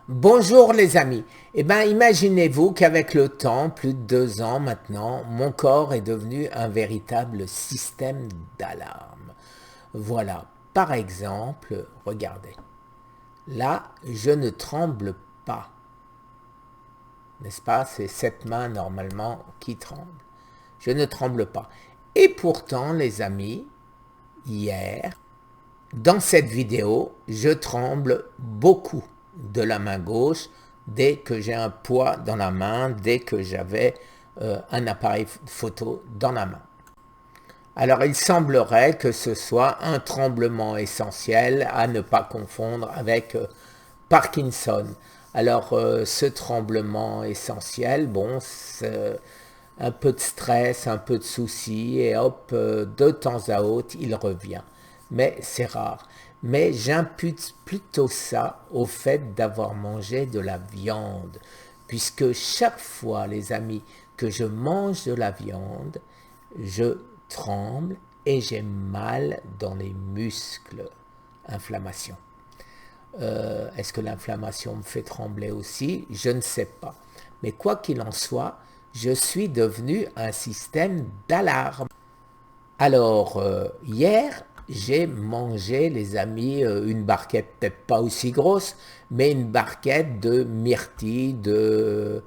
Bonjour les amis. Eh bien, imaginez-vous qu'avec le temps, plus de 2 ans maintenant, mon corps est devenu un véritable système d'alarme. Voilà, par exemple, regardez. Là, je ne tremble pas. N'est-ce pas? C'est cette main normalement qui tremble. Je ne tremble pas. Et pourtant, les amis, hier, dans cette vidéo, je tremble beaucoup de la main gauche dès que j'ai un poids dans la main, dès que j'avais un appareil photo dans la main. Alors il semblerait que ce soit un tremblement essentiel à ne pas confondre avec Parkinson. Alors ce tremblement essentiel, bon, c'est un peu de stress, un peu de soucis et hop, de temps à autre, il revient. Mais c'est rare. Mais j'impute plutôt ça au fait d'avoir mangé de la viande, puisque chaque fois, les amis, que je mange de la viande, je tremble et j'ai mal dans les muscles. Inflammation. Est-ce que l'inflammation me fait trembler aussi? Je ne sais pas. Mais quoi qu'il en soit, je suis devenu un système d'alarme. Alors, hier, j'ai mangé, les amis, une barquette, peut-être pas aussi grosse, mais une barquette de myrtille, de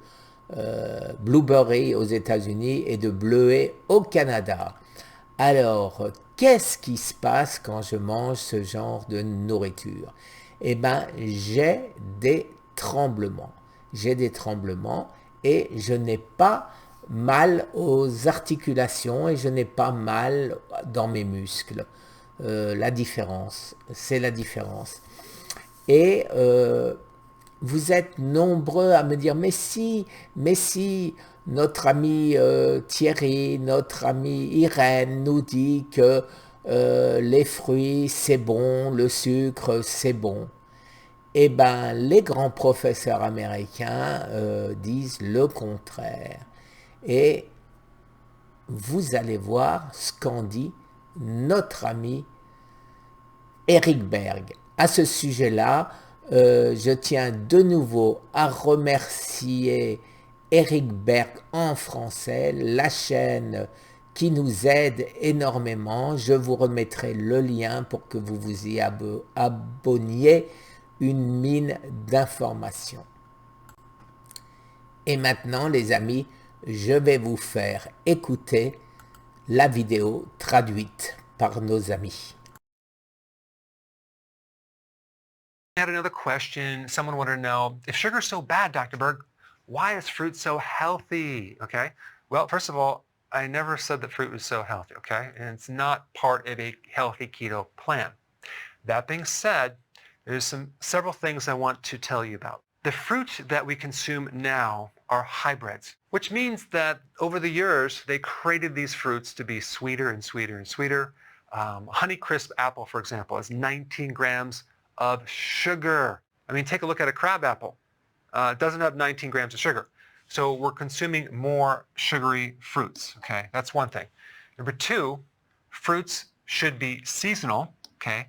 blueberry aux États-Unis et de bleuet au Canada. Alors, qu'est-ce qui se passe quand je mange ce genre de nourriture? Eh bien, j'ai des tremblements. J'ai des tremblements et je n'ai pas mal aux articulations et je n'ai pas mal dans mes muscles. La différence, c'est la différence. Et vous êtes nombreux à me dire, mais si, notre ami Thierry, notre ami Irène nous dit que les fruits c'est bon, le sucre c'est bon. Eh bien, les grands professeurs américains disent le contraire. Et vous allez voir ce qu'en dit notre ami Eric Berg. À ce sujet-là, je tiens de nouveau à remercier Eric Berg en français, la chaîne qui nous aide énormément. Je vous remettrai le lien pour que vous vous y abonniez, une mine d'informations. Et maintenant, les amis, je vais vous faire écouter la vidéo traduite par nos amis. I had another question. Someone wanted to know, if sugar is so bad, Dr. Berg, why is fruit so healthy? Okay. Well, first of all, I never said that fruit was so healthy, okay? And it's not part of a healthy keto plan. That being said, there's several things I want to tell you about. The fruit that we consume now are hybrids, which means that over the years, they created these fruits to be sweeter and sweeter and sweeter. Honeycrisp apple, for example, has 19 grams of sugar. I mean, take a look at a crab apple. It doesn't have 19 grams of sugar. So we're consuming more sugary fruits, okay? That's one thing. Number two, fruits should be seasonal, okay?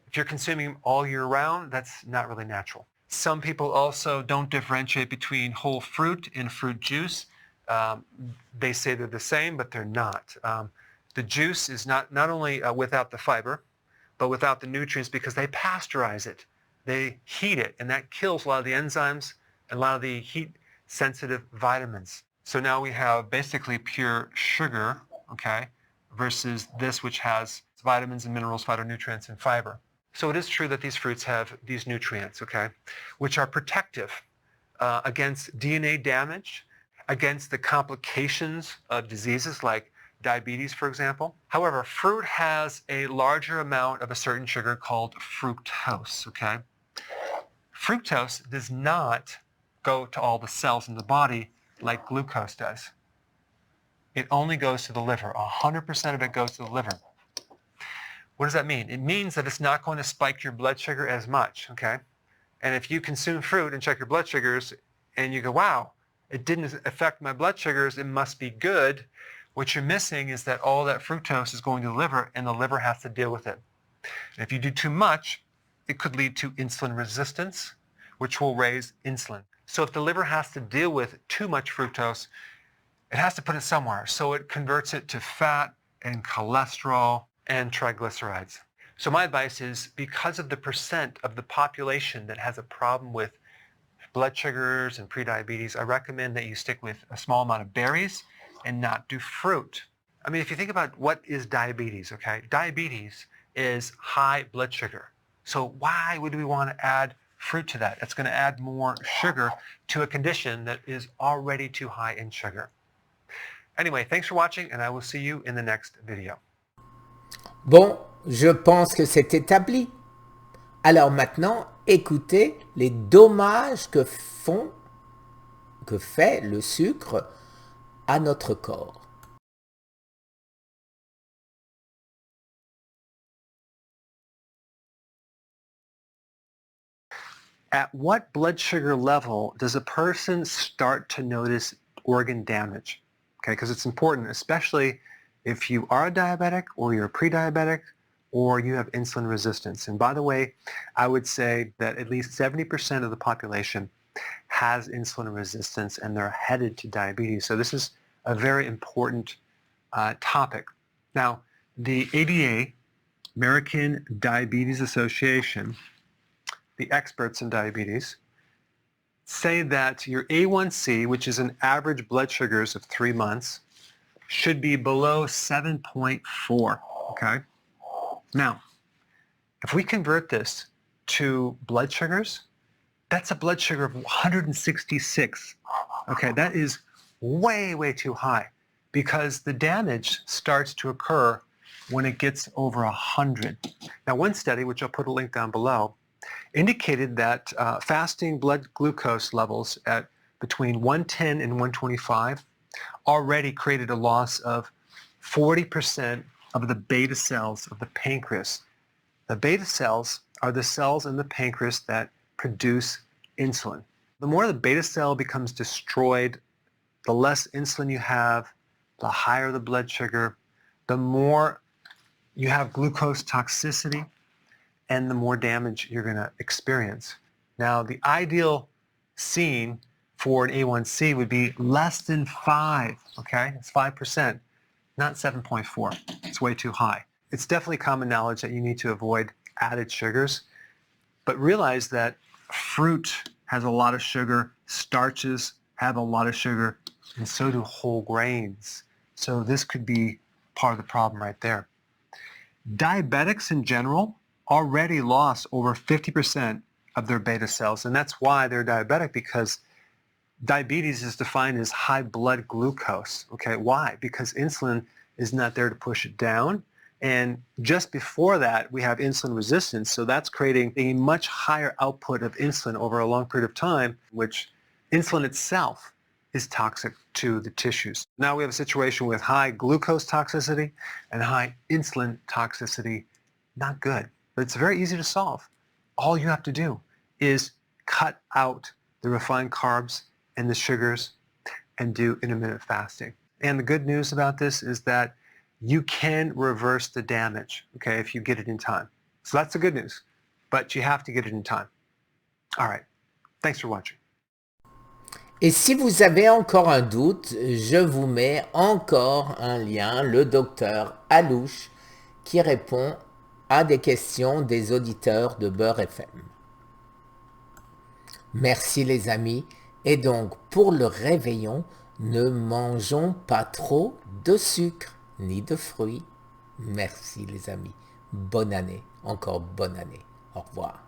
If you're consuming them all year round, that's not really natural. Some people also don't differentiate between whole fruit and fruit juice. They say they're the same, but they're not. The juice is not only without the fiber, but without the nutrients because they pasteurize it. They heat it, and that kills a lot of the enzymes and a lot of the heat-sensitive vitamins. So now we have basically pure sugar, okay, versus this which has vitamins and minerals, phytonutrients, and fiber. So it is true that these fruits have these nutrients, okay, which are protective against DNA damage, against the complications of diseases like diabetes, for example. However, fruit has a larger amount of a certain sugar called fructose, okay? Fructose does not go to all the cells in the body like glucose does. It only goes to the liver. 100% of it goes to the liver. What does that mean? It means that it's not going to spike your blood sugar as much, okay? And if you consume fruit and check your blood sugars and you go, wow, it didn't affect my blood sugars, it must be good. What you're missing is that all that fructose is going to the liver and the liver has to deal with it. And if you do too much, it could lead to insulin resistance, which will raise insulin. So if the liver has to deal with too much fructose, it has to put it somewhere. So it converts it to fat and cholesterol and triglycerides. So my advice is, because of the percent of the population that has a problem with blood sugars and prediabetes, I recommend that you stick with a small amount of berries and not do fruit. I mean, if you think about what is diabetes, okay? Diabetes is high blood sugar. So why would we want to add fruit to that? It's going to add more sugar to a condition that is already too high in sugar. Anyway, thanks for watching, and I will see you in the next video. Bon, je pense que c'est établi. Alors maintenant, écoutez les dommages que fait le sucre à notre corps. At what blood sugar level does a person start to notice organ damage? Okay, because it's important, especially if you are a diabetic or you're a pre-diabetic or you have insulin resistance. And by the way, I would say that at least 70% of the population has insulin resistance and they're headed to diabetes. So this is a very important topic. Now, the ADA, American Diabetes Association, the experts in diabetes, say that your A1C, which is an average blood sugars of 3 months, should be below 7.4, okay? Now, if we convert this to blood sugars, that's a blood sugar of 166. Okay, that is way, way too high, because the damage starts to occur when it gets over 100. Now, one study, which I'll put a link down below, indicated that fasting blood glucose levels at between 110 and 125 already created a loss of 40% of the beta cells of the pancreas. The beta cells are the cells in the pancreas that produce insulin. The more the beta cell becomes destroyed, the less insulin you have, the higher the blood sugar, the more you have glucose toxicity, and the more damage you're going to experience. Now, the ideal scene for an A1C would be less than 5, okay? It's 5%, not 7.4. It's way too high. It's definitely common knowledge that you need to avoid added sugars, but realize that fruit has a lot of sugar, starches have a lot of sugar, and so do whole grains. So this could be part of the problem right there. Diabetics in general already lost over 50% of their beta cells, and that's why they're diabetic, because diabetes is defined as high blood glucose. Okay, why? Because insulin is not there to push it down, and just before that we have insulin resistance, so that's creating a much higher output of insulin over a long period of time, which insulin itself is toxic to the tissues. Now we have a situation with high glucose toxicity and high insulin toxicity. Not good, but it's very easy to solve. All you have to do is cut out the refined carbs and the sugars and do intermittent fasting. And the good news about this is that you can reverse the damage, okay, if you get it in time. So that's the good news, but you have to get it in time. All right, thanks for watching. Et si vous avez encore un doute, je vous mets encore un lien, le docteur Allouche, qui répond à des questions des auditeurs de Beurre FM. Merci les amis, et donc pour le réveillon, ne mangeons pas trop de sucre ni de fruits. Merci les amis, bonne année, encore bonne année, au revoir.